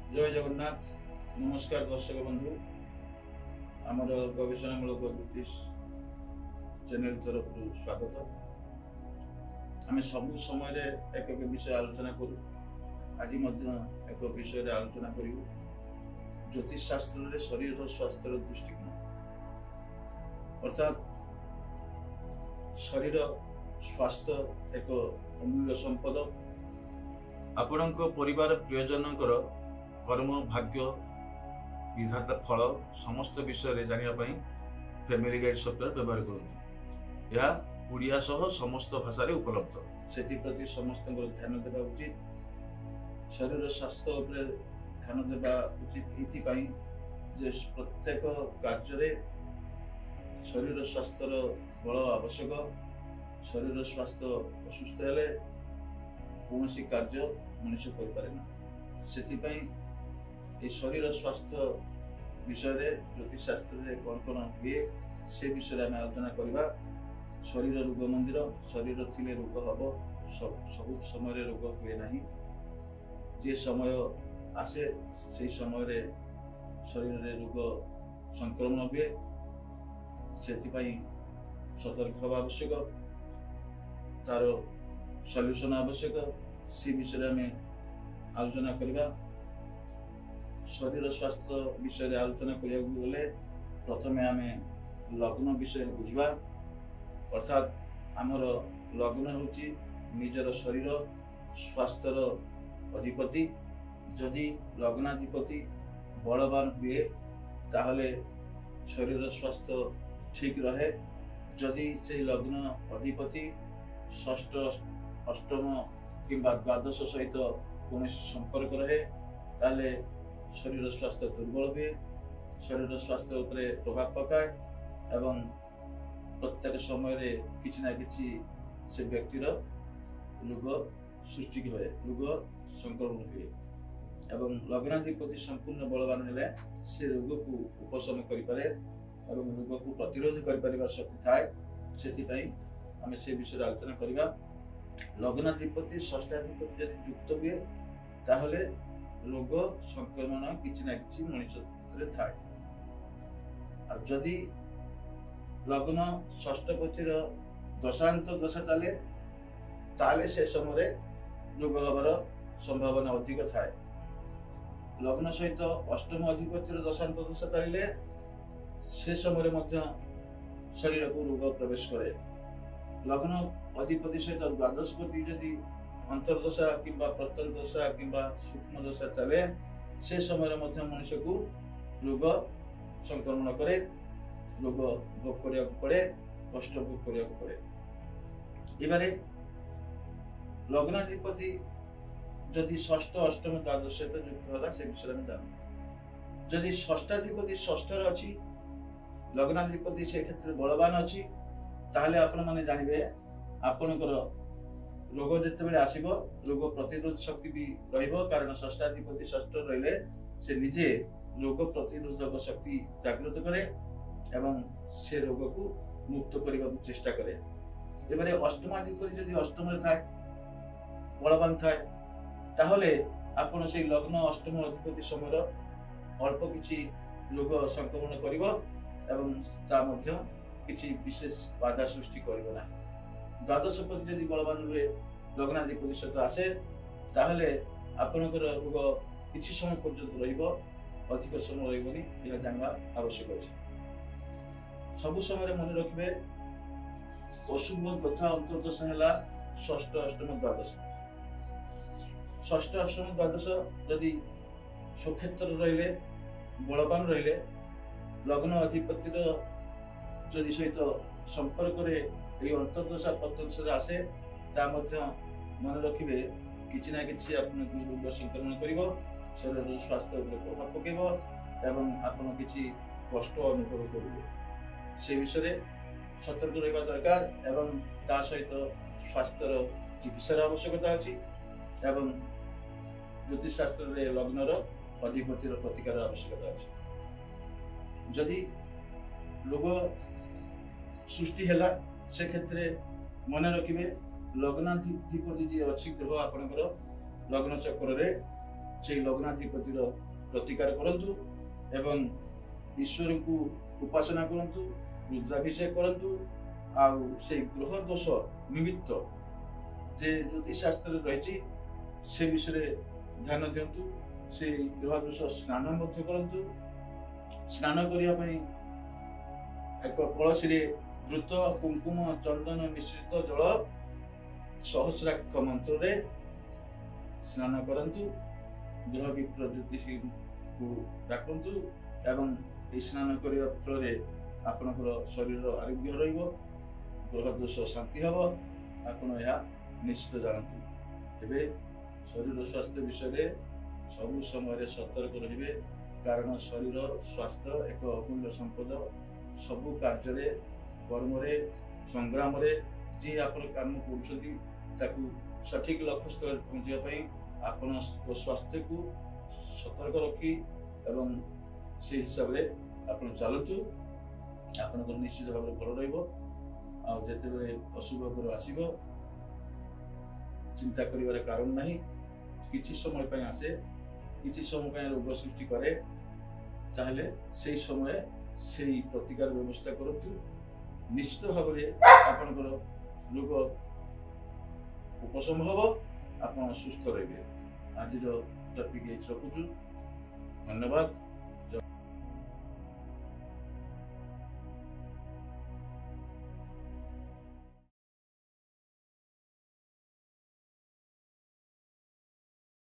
जय जगन्नाथ। नमस्कार दर्शक बंधु, आमर गवेषणामूलक ज्योतिष चैनल तरफ स्वागत। आम सब समय एक विषय आलोचना करूँ। आज एक विषय आलोचना करूँ ज्योतिष शास्त्र रे शरीर स्वास्थ्य दृष्टिकोण, अर्थात शरीर स्वास्थ्य एक अमूल्य संपद। आपणक परिवार प्रियजनकर कर्म भाग्य विधाता फल समस्त विषय जानापी फैमिली गाइड सफ्टवेयर व्यवहार करूँ। यह उड़िया सह समस्त भाषा उपलब्ध, से समस्त ध्यान देवा उचित। शरीर स्वास्थ्य उपरे ध्यान देवा उचित ये प्रत्येक कार्य शरीर स्वास्थ्य बल आवश्यक। शरीर स्वास्थ्य असुस्थ हेले कौन कार्य मनुष्य कर शरीर स्वास्थ्य विषय ज्योतिष शास्त्र कौन कौन हुए से विषय आम आलोचना करवा। शरीर रोग मंदिर, शरीर थिले रोग हम, सब समय रोग हुए ना। जे समय आसे से समय शरीर रे रोग संक्रमण हुए, से सतर्क हवा आवश्यक, तार सल्यूशन आवश्यक। से विषय आम आलोचना करवा। शरीर स्वास्थ्य विषय आलोचना करिया गले प्रथमे आम लग्न विषय बुझा। अर्थात आमर लग्न होची निजर शरीर स्वास्थ्यर अधिपति। जदि लग्नाधिपति बलवान हुए ताहले शरीर स्वास्थ्य ठीक रहे। जदि से लग्न अधिपति षष्ठ अष्टम किंबा द्वादश सहित कौन संपर्क रहे ताले शरीर स्वास्थ्य दुर्बल हुए, शरीर स्वास्थ्य उपरे प्रभाव पकाए एवं प्रत्येक समय किछि ना किछि से व्यक्तिर रोग सृष्टि हुए, रोग संक्रमण हुए। एवं लग्नाधिपति संपूर्ण बलवान हेले से रोग को उपशम करिपारे एवं रोग को प्रतिरोध करिपारिबार शक्ति थाए। सेति आम से विषय आलोचना करवा। लग्नाधिपति षष्ठाधिपति यदि युक्त हुए ताहले रोग संक्रमण किछि ना किछि मनुष्य थाए। जदि लग्न षष्ठपतिर दशांत दशा चले ताले से समय रोग हबार संभावना अधिक थाए। लग्न सहित अष्टम अधिपतिर दशांत दशा चलिले से समय शरीर को रोग प्रवेश करे। लग्न अधिपति सहित द्वादशपति यदि अंतर्दशा किंबा प्रत्यंतदशा किंबा सूक्ष्म दशा चले से समय मनुष्य को रोग संक्रमण करे, रोग भोग करिया पड़े, कष्ट भोग करिया पड़े। एबारे लग्नाधिपति जदि षष्ठ अष्टम द्वादश सहित युक्त होला से विषय में जान। जदि षष्ठाधिपति षष्ठ अच्छी, लग्नाधिपति से क्षेत्र बलवान अच्छी, ताहले आपण माने जानिबे आपणकर रोग जितेबाला आसब रोग प्रतिरोध शक्ति भी रहिबो। कारण षष्ठाधिपति षष्ठ रहिले से निजे रोग प्रतिरोधक शक्ति जागृत करे एवं से रोग को मुक्त करने को चेष्टा करे। एबारे अष्टमाधिपति यदि अष्टम रे थाए बलवान थाए ताहले आपण से लग्न अष्टम अधिपति समय अल्प किछि रोग संक्रमण करिवो एवं ता मध्य किछि विशेष बाधा सृष्टि करिवो ना। द्वादशपति यदि बलवान हुए लग्नाधिपति सहित आसे ताहले आपणकर रोग किछि समय पर्यंत रहिबो, अधिक समय रहिबोनी, यह जानवा आवश्यक अछि। सब समय मन रखिबे अशुभ तथा अंतर्दशा हैला षष्ठ अष्टम द्वादश। षष्ठ अष्टम द्वादश यदि स्वक्षेत्र रहिले बलवान रहिले लग्न अधिपतिर जदि सहित संपर्क रे अंतर्दशा प्रत्यंतदशा आसे ता मध्य मन रखिबे किछि ना किछि आपन रोग संक्रमण करिवो, शरीर स्वास्थ्य उपर प्रभाव पकेबो एवं आपन किछि कष्ट अनुभव करिवो। से विषय सतर्क रहबा दरकार एवं ता सहित स्वास्थ्यर चिकित्सार आवश्यकता अछि एवं ज्योतिष शास्त्र रे लग्नर अधिपतिर प्रतिकार आवश्यकता अछि। जदि रोग सृष्टि हैला से क्षेत्र मन रखिबे लग्नाधिपति जी अच्छी ग्रह आपणकर लग्न चक्र रे ସେଇ ଲଗ୍ନାଧିପତିର ପ୍ରତିକାର କରନ୍ତୁ ଏବଂ ଈଶ୍ୱରଙ୍କୁ ଉପାସନା କରନ୍ତୁ, ରୁଦ୍ରାଭିଷେକ କରନ୍ତୁ। ଆଉ ସେଇ ଗ୍ରହ ଦୋଷ ନିମିତ୍ତ ଯେ ଜ୍ୟୋତିଷ ଶାସ୍ତ୍ରରେ ରହିଛି ସେ ବିଷୟରେ ଧ୍ୟାନ ଦିଅନ୍ତୁ। ସେଇ ଗ୍ରହ ଦୋଷ ସ୍ନାନ ମଧ୍ୟ କରନ୍ତୁ। ସ୍ନାନ କରିବା ପାଇଁ ଏକ କଳସୀରେ ଦ୍ରୁତ କୁଙ୍କୁମ ଚନ୍ଦନ ମିଶ୍ରିତ ଜଳ ସହସ୍ରାକ୍ଷ ମନ୍ତ୍ରରେ ସ୍ନାନ କରନ୍ତୁ। ଗ୍ରହ ବିପ୍ର ଜ୍ୟୋତିଷୀଙ୍କୁ ଡାକନ୍ତୁ ଏବଂ ଏହି ସ୍ନାନ କରିବା ଫଳରେ ଆପଣଙ୍କର ଶରୀରର ଆରୋଗ୍ୟ ରହିବ, ଗ୍ରହ ଦୋଷ ଶାନ୍ତି ହେବ। ଆପଣ ଏହା ନିଶ୍ଚିତ ଜାଣନ୍ତୁ। ଏବେ ଶରୀର ସ୍ୱାସ୍ଥ୍ୟ ବିଷୟରେ ସବୁ ସମୟରେ ସତର୍କ ରହିବେ, କାରଣ ଶରୀର ସ୍ୱାସ୍ଥ୍ୟ ଏକ ଅମୂଲ୍ୟ ସମ୍ପଦ। ସବୁ କାର୍ଯ୍ୟରେ, କର୍ମରେ, ସଂଗ୍ରାମରେ ଯିଏ ଆପଣ କାମ କରୁଛନ୍ତି ତାକୁ ସଠିକ ଲକ୍ଷ୍ୟ ସ୍ଥଳରେ ପହଞ୍ଚିବା ପାଇଁ ଆପଣ ସ୍ୱାସ୍ଥ୍ୟକୁ ସତର୍କ ରଖି ଏବଂ ସେଇ ହିସାବରେ ଆପଣ ଚାଲନ୍ତୁ। ଆପଣଙ୍କର ନିଶ୍ଚିତ ଭାବରେ ଭଲ ରହିବ। ଆଉ ଯେତେବେଳେ ଅଶୁଭ ଗ୍ରହ ଆସିବ ଚିନ୍ତା କରିବାର କାରଣ ନାହିଁ। କିଛି ସମୟ ପାଇଁ ଆସେ, କିଛି ସମୟ ପାଇଁ ରୋଗ ସୃଷ୍ଟି କରେ, ତାହେଲେ ସେଇ ସମୟ ସେଇ ପ୍ରତିକାର ବ୍ୟବସ୍ଥା କରନ୍ତୁ। ନିଶ୍ଚିତ ଭାବରେ ଆପଣଙ୍କର ରୋଗ ଉପଶମ ହେବ, ଆପଣ ସୁସ୍ଥ ରହିବେ। ଆଜିର ଟପିକ ଏଇଠି ରଖୁଛୁ। ଧନ୍ୟବାଦ।